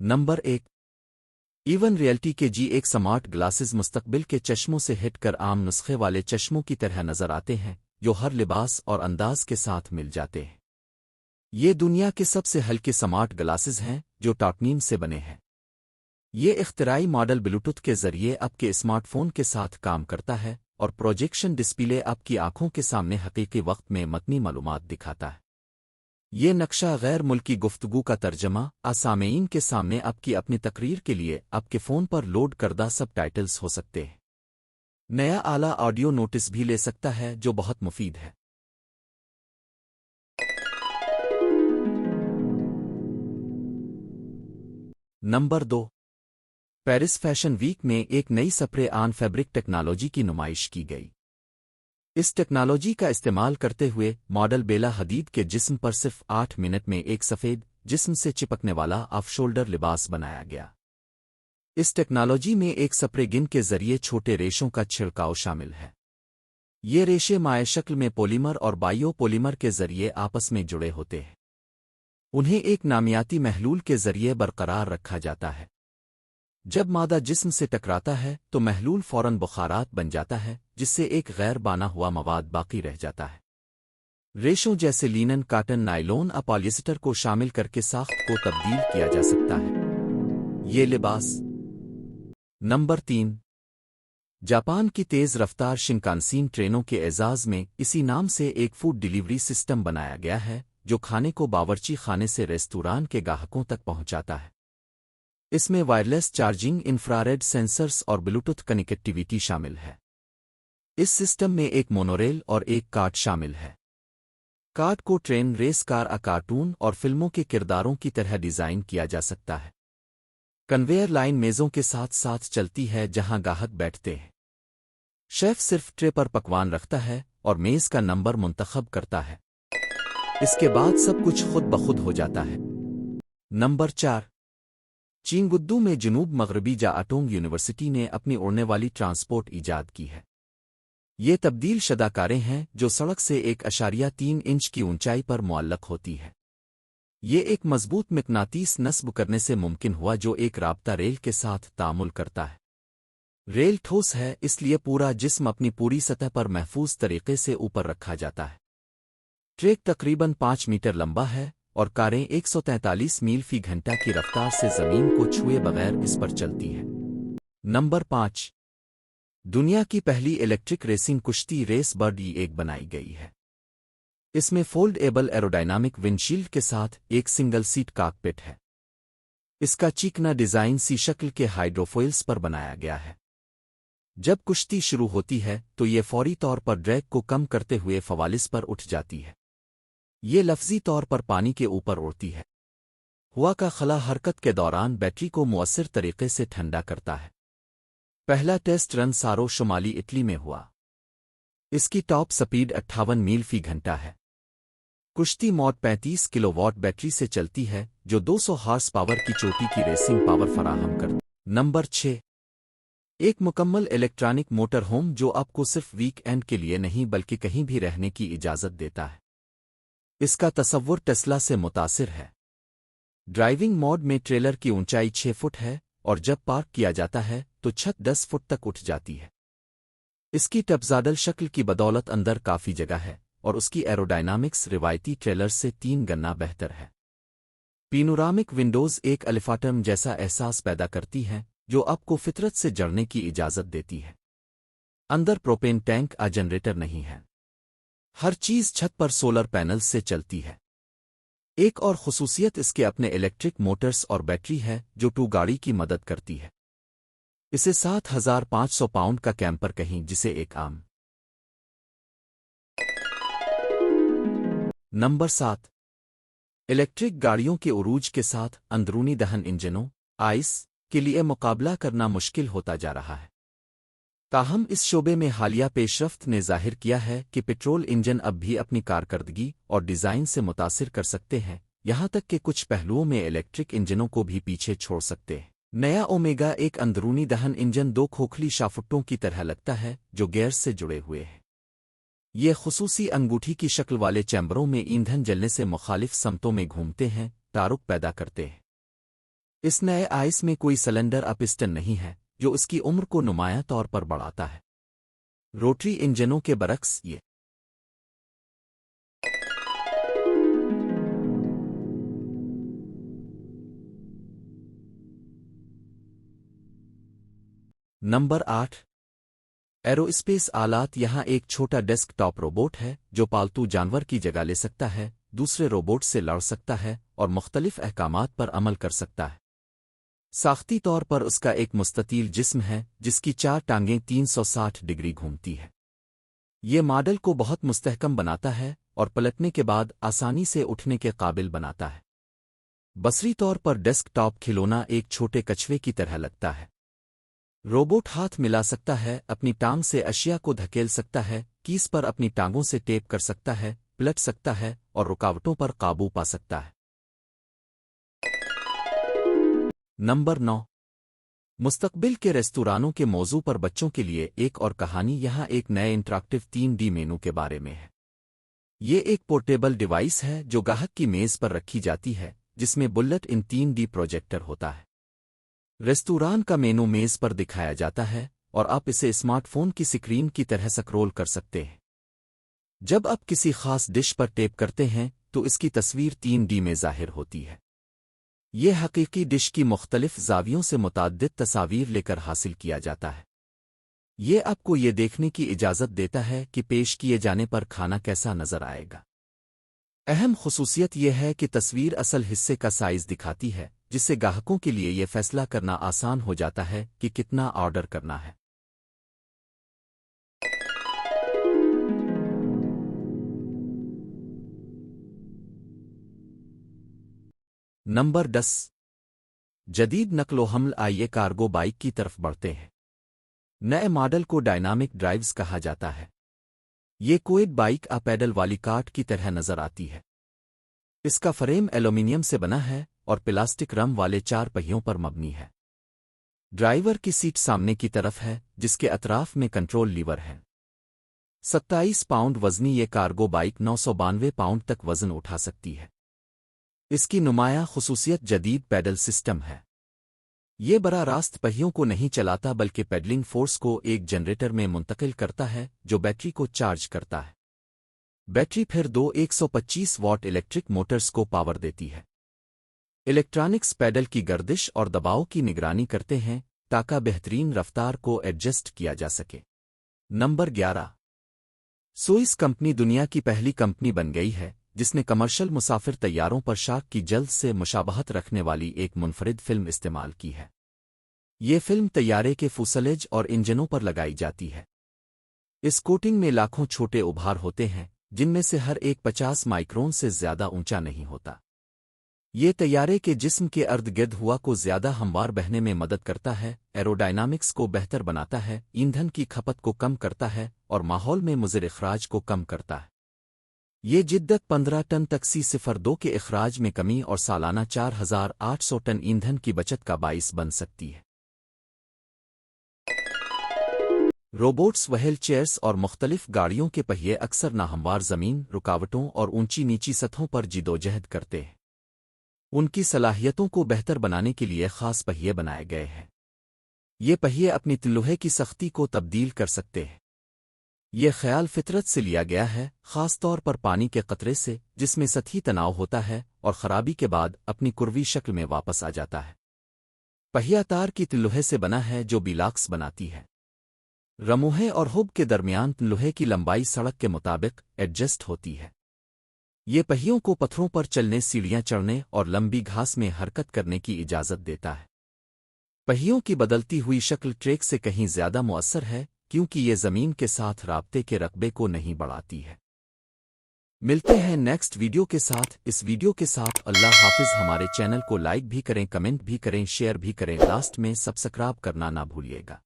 Number 1। Even realty के जी एक smart glasses मुस्तकबिल के चश्मों से हिट कर आम नुस्खे वाले चश्मों की तरह नजर आते हैं जो हर लिबास और अंदाज के साथ मिल जाते हैं। ये दुनिया के सबसे हल्के स्मार्ट ग्लासेस हैं जो टाटनीम से बने हैं। ये इख्तिराई मॉडल ब्लूटूथ के जरिए आपके स्मार्टफोन के साथ काम करता है और प्रोजेक्शन डिस्प्ले आपकी आंखों के सामने हकीकी वक्त में मतनी मालूमात दिखाता है। ये नक्शा गैर मुल्की गुफ्तगू का तर्जमा सामेईन के सामने आपकी अपनी तकरीर के लिए आपके फ़ोन पर लोड करदा सब टाइटल्स हो सकते हैं। नया आला ऑडियो नोटिस भी ले सकता है जो बहुत मुफीद है। नंबर 2। पेरिस फैशन वीक में एक नई स्प्रे ऑन फैब्रिक टेक्नोलॉजी की नुमाइश की गई। इस टेक्नोलॉजी का इस्तेमाल करते हुए मॉडल बेला हदीद के जिस्म पर सिर्फ 8 मिनट में एक सफ़ेद जिस्म से चिपकने वाला ऑफ शोल्डर लिबास बनाया गया। इस टेक्नोलॉजी में एक स्प्रे गिन के जरिए छोटे रेशों का छिड़काव शामिल है। ये रेशे माए शक्ल में पॉलीमर और बायो पॉलीमर के जरिए आपस में जुड़े होते हैं। उन्हें एक नामियाती महलूल के जरिए बरकरार रखा जाता है। जब मादा जिस्म से टकराता है तो महलूल फौरन बुखारात बन जाता है जिससे एक गैर बाना हुआ मवाद बाकी रह जाता है। रेशों जैसे लीनन, काटन, नायलॉन और पॉलिएस्टर को शामिल करके साख्त को तब्दील किया जा सकता है। ये लिबास। नंबर 3। जापान की तेज़ रफ्तार शिनकानसेन ट्रेनों के एजाज में इसी नाम से एक फूड डिलीवरी सिस्टम बनाया गया है जो खाने को बावर्ची खाने से रेस्तुरान के ग्राहकों तक पहुंचाता है। इसमें वायरलेस चार्जिंग, इंफ्रारेड सेंसर्स और ब्लूटूथ कनेक्टिविटी शामिल है। इस सिस्टम में एक मोनोरेल और एक कार्ट शामिल है। कार्ट को ट्रेन, रेस कार, कार्टून और फिल्मों के किरदारों की तरह डिज़ाइन किया जा सकता है। कन्वेयर लाइन मेज़ों के साथ साथ चलती है जहां ग्राहक बैठते हैं। शेफ सिर्फ ट्रे पर पकवान रखता है और मेज़ का नंबर मुंतखब करता है। इसके बाद सब कुछ खुद ब खुद हो जाता है। नंबर 4। चींगुद्दू में जनूब मगरबी जाअटोंग यूनिवर्सिटी ने अपनी उड़ने वाली ट्रांसपोर्ट ईजाद की है। ये तब्दील शदा कारें हैं जो सड़क से 1.3 इंच की ऊंचाई पर मुअल्लक होती है। ये एक मजबूत मिकनातीस नस्ब करने से मुमकिन हुआ जो एक राब्ता रेल के साथ तामुल करता है। रेल ठोस है इसलिए पूरा जिस्म अपनी पूरी सतह पर महफूज तरीके से ऊपर रखा जाता है। ट्रैक तकरीबन 5 मीटर लंबा है और कारें 143 मील फी घंटा की रफ्तार से जमीन को छुए बगैर इस पर चलती है। नंबर 5। दुनिया की पहली इलेक्ट्रिक रेसिंग कुश्ती रेस बर्ड E1 बनाई गई है। इसमें फोल्डेबल एरोडायनामिक विंडशील्ड के साथ एक सिंगल सीट कॉकपिट है। इसका चिकना डिजाइन सी शक्ल के हाइड्रोफोइल्स पर बनाया गया है। जब कुश्ती शुरू होती है तो ये फौरी तौर पर ड्रैग को कम करते हुए फवालिस पर उठ जाती है। ये लफ्जी तौर पर पानी के ऊपर उड़ती है। हवा का खला हरकत के दौरान बैटरी को मुअस्सिर तरीके से ठंडा करता है। पहला टेस्ट रन सारो शुमाली इटली में हुआ। इसकी टॉप स्पीड 58 मील फी घंटा है। कुश्ती मोड 35 किलोवाट बैटरी से चलती है जो 200 हॉर्स पावर की चोटी की रेसिंग पावर फराहम करती है। नंबर 6। एक मुकम्मल इलेक्ट्रॉनिक मोटर होम जो आपको सिर्फ वीकेंड के लिए नहीं बल्कि कहीं भी रहने की इजाज़त देता है। इसका तसव्वुर टेस्ला से मुतासिर है। ड्राइविंग मोड में ट्रेलर की ऊंचाई 6 फुट है और जब पार्क किया जाता है तो छत 10 फुट तक उठ जाती है। इसकी टपजाडल शक्ल की बदौलत अंदर काफ़ी जगह है और उसकी एरोडायनामिक्स रिवायती ट्रेलर से 3 गुना बेहतर है। पैनोरामिक विंडोज़ एक अलिफाटम जैसा एहसास पैदा करती हैं जो आपको फितरत से जड़ने की इजाज़त देती है। अंदर प्रोपेन टैंक या जनरेटर नहीं है। हर चीज़ छत पर सोलर पैनल्स से चलती है। एक और खुसूसियत इसके अपने इलेक्ट्रिक मोटर्स और बैटरी है जो टू गाड़ी की मदद करती है। इसे 7500 पाउंड का कैंपर कहीं जिसे एक आम। नंबर 7। इलेक्ट्रिक गाड़ियों के उरूज के साथ अंदरूनी दहन इंजनों आइस के लिए मुकाबला करना मुश्किल होता जा रहा है। ताहम इस शोबे में हालिया पेशरफ्त ने जाहिर किया है कि पेट्रोल इंजन अब भी अपनी कारकर्दगी और डिज़ाइन से मुतासिर कर सकते हैं, यहाँ तक कि कुछ पहलुओं में इलेक्ट्रिक इंजनों को भी पीछे छोड़ सकते हैं। नया ओमेगा एक अंदरूनी दहन इंजन 2 खोखली शाफ्टों की तरह लगता है जो गियर्स से जुड़े हुए हैं। ये खुसूसी अंगूठी की शक्ल वाले चैम्बरों में ईंधन जलने से मुखालिफ समतों में घूमते हैं, तारुक पैदा करते हैं। इस नए आइस में कोई सिलेंडर अपिस्टन नहीं है जो उसकी उम्र को नुमायां तौर पर बढ़ाता है। रोटरी इंजनों के बरक्स ये नंबर 8 एरोस्पेस आलात। यहाँ एक छोटा डेस्कटॉप रोबोट है जो पालतू जानवर की जगह ले सकता है, दूसरे रोबोट से लड़ सकता है और मुख्तलिफ अहकामात पर अमल कर सकता है। साख्ती तौर पर उसका एक मुस्ततील जिस्म है जिसकी 4 टांगें 360 डिग्री घूमती है। ये मॉडल को बहुत मुस्तहकम बनाता है और पलटने के बाद आसानी से उठने के काबिल बनाता है। बसरी तौर पर डेस्कटॉप खिलौना एक छोटे कछुए की तरह लगता है। रोबोट हाथ मिला सकता है, अपनी टांग से अशिया को धकेल सकता है, कीस पर अपनी टांगों से टेप कर सकता है, पलट सकता है और रुकावटों पर काबू पा सकता है। नंबर 9 मुस्तकबिल के रेस्तुरानों के मौजू पर बच्चों के लिए एक और कहानी। यहाँ एक नए इंटरैक्टिव 3D मेनू के बारे में है। ये एक पोर्टेबल डिवाइस है जो गाहक की मेज़ पर रखी जाती है, जिसमें बुलेट इन 3D प्रोजेक्टर होता है। रेस्तुरान का मेनू मेज़ पर दिखाया जाता है और आप इसे स्मार्टफोन की स्क्रीन की तरह स्क्रॉल कर सकते हैं। जब आप किसी खास डिश पर टैप करते हैं तो इसकी तस्वीर 3D में ज़ाहिर होती है। ये हकीकी डिश की मुख्तलिफ ज़ावियों से मुताद्दिद तस्वीर लेकर हासिल किया जाता है। ये आपको ये देखने की इजाज़त देता है कि पेश किए जाने पर खाना कैसा नज़र आएगा। अहम खुसूसियत यह है कि तस्वीर असल हिस्से का साइज़ दिखाती है, जिससे गाहकों के लिए यह फैसला करना आसान हो जाता है कि कितना ऑर्डर करना है। नंबर 10 जदीद नक्लो-हमल। आइए कार्गो बाइक की तरफ बढ़ते हैं। नए मॉडल को डायनामिक ड्राइव्स कहा जाता है। ये क्वेड बाइक पैडल वाली कार्ट की तरह नजर आती है। इसका फ्रेम एल्यूमिनियम से बना है और प्लास्टिक रम वाले 4 पहियों पर मबनी है। ड्राइवर की सीट सामने की तरफ है जिसके अतराफ में कंट्रोल लीवर है। 27 पाउंड वजनी ये कार्गो बाइक 992 पाउंड तक वजन उठा सकती है। इसकी नुमायां खुसूसियत जदीद पैडल सिस्टम है। ये बराह रास्त पहियों को नहीं चलाता बल्कि पेडलिंग फोर्स को एक जनरेटर में मुंतकिल करता है जो बैटरी को चार्ज करता है। बैटरी फिर 2 125 वॉट इलेक्ट्रिक मोटर्स को पावर देती है। इलेक्ट्रॉनिक्स पैडल की गर्दिश और दबाव की निगरानी करते हैं ताकि बेहतरीन रफ्तार को एडजस्ट किया जा सके। नंबर 11 स्विस कंपनी दुनिया की पहली कंपनी बन गई है जिसने कमर्शियल मुसाफिर तैयारों पर शार्क की जल्द से मुशाबहत रखने वाली एक मुनफरिद फिल्म इस्तेमाल की है। ये फिल्म तैयारे के फुसलेज और इंजनों पर लगाई जाती है। इस कोटिंग में लाखों छोटे उभार होते हैं जिनमें से हर एक 50 माइक्रोन से ज्यादा ऊंचा नहीं होता। ये तैयारे के जिस्म के अर्द गिर्द हवा को ज्यादा हमवार बहने में मदद करता है, एरोडायनामिक्स को बेहतर बनाता है, ईंधन की खपत को कम करता है और माहौल में मुज़र इखराज को कम करता है। ये जिद्दत 15 टन तक C02 के इखराज में कमी और सालाना 4800 टन ईंधन की बचत का बाइस बन सकती है। रोबोट्स, व्हील चेयर्स और मुख्तलिफ गाड़ियों के पहिए अक्सर नाहमवार ज़मीन, रुकावटों और ऊंची नीची सतहों पर जिदोजहद करते हैं। उनकी सलाहियतों को बेहतर बनाने के लिए खास पहिए बनाए गए हैं। ये पहिए अपनी लोहे की सख्ती को तब्दील कर सकते हैं। ये ख्याल फितरत से लिया गया है, खास तौर पर पानी के कतरे से जिसमें सतही तनाव होता है और खराबी के बाद अपनी कुर्वी शक्ल में वापस आ जाता है। पहिया तार की लोहे से बना है जो बिलाक्स बनाती है। रमूहे और हुब के दरमियान लोहे की लंबाई सड़क के मुताबिक एडजस्ट होती है। ये पहियों को पत्थरों पर चलने, सीढ़ियां चढ़ने और लंबी घास में हरकत करने की इजाज़त देता है। पहियों की बदलती हुई शक्ल ट्रेक से कहीं ज्यादा मुअस्सर है क्योंकि ये ज़मीन के साथ राब्ते के रकबे को नहीं बढ़ाती है। मिलते हैं नेक्स्ट वीडियो के साथ। इस वीडियो के साथ अल्लाह हाफिज़। हमारे चैनल को लाइक भी करें, कमेंट भी करें, शेयर भी करें। लास्ट में सब्सक्राइब करना ना भूलिएगा।